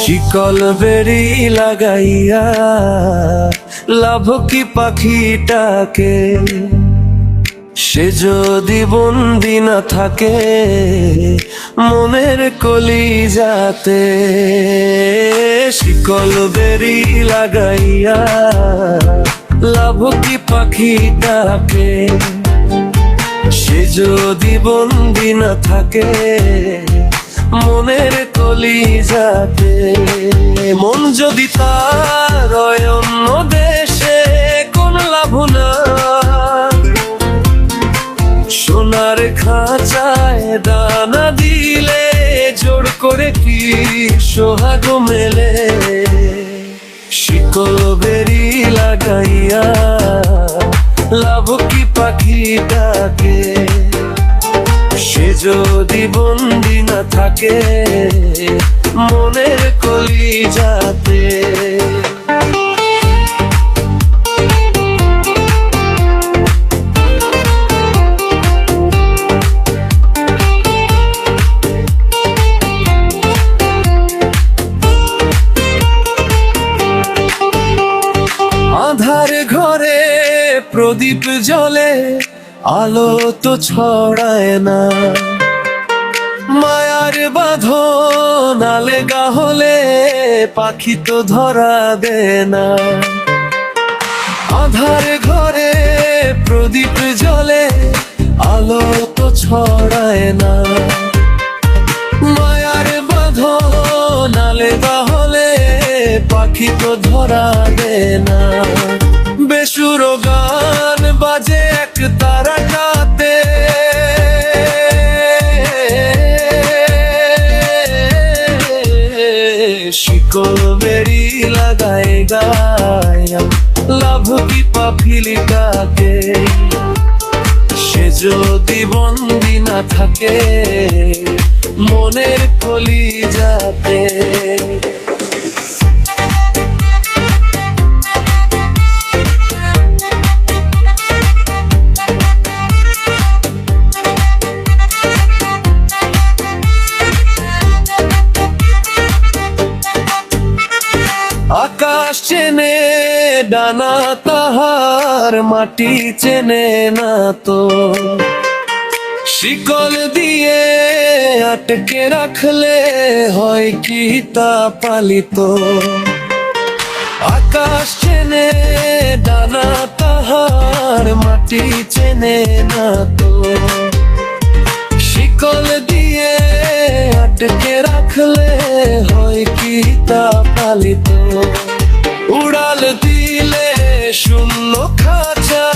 শিকল বেরি লাগাইয়া লাভ কি পাখিটাকে, সে যদি বন্দি না থাকে মনের কলিজাতে। শিকল বেরি লাগাইয়া লাভ কি পাখিটাকে, সে যদি বন্দি না থাকে মনের কলিজাতে। মন যদি তার অন্য দেশে কোন লাভ না, সোনার খাঁচায় দানা দিলে জোড় করে কি সোহাগ মেলে। শিকল বেরি লাগাইয়া লাভ কি পাখিটাকে, সে যদি বন্দি না থাকে মনের কলিজাতে। আধার ঘরে প্রদীপ জ্বলে আলো তো ছড়ায় না, মায়ার বাঁধন আলেগা হলে পাখি তো ধরা দেয় না। আধার ঘরে প্রদীপ জ্বলে আলো তো ছড়ায় না, মায়ার বাঁধন আলেগা হলে পাখি তো ধরা দেয় না। বেসুর গান বাজে এক তারাটাতে, শিকল বেরি লাগায় গায়া লাভ কি পাখিটাকে, সে যদি বন্দি না থাকে মনের কলিজাতে। আকাশ চেনে ডানা তাহার মাটি চেনে না তো, শিকল দিয়ে আটকে রাখলে হয় কি তা পালিত। আকাশ চেনে ডানা তাহার মাটি চেনে না তো, শিকল দিয়ে আটকে রাখলে হয় কি তা পালিত। উড়াল দিলে শূন্য খাঁচা,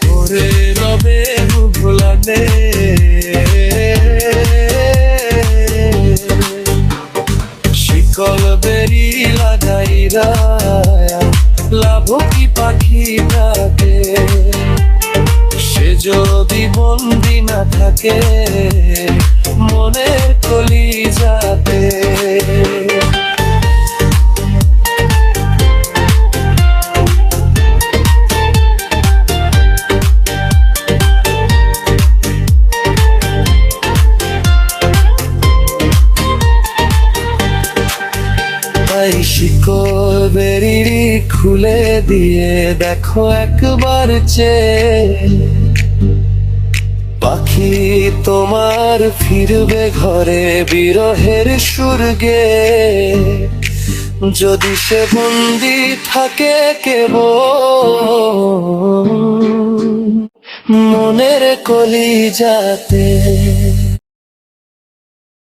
পরে রবে ভুলানে। শিকল বেরি লাগাইরা লাভ কি পাখিটাকে, সে যদি বন্দি না থাকে মনের কলিজাতে। শিকল বেরি খুলে দিয়ে দেখো একবার চেয়ে, পাখি তোমার ফিরবে ঘরে বিরহের সুরগে। যদি সে বন্দি থাকে কেবল মনের কলিজাতে।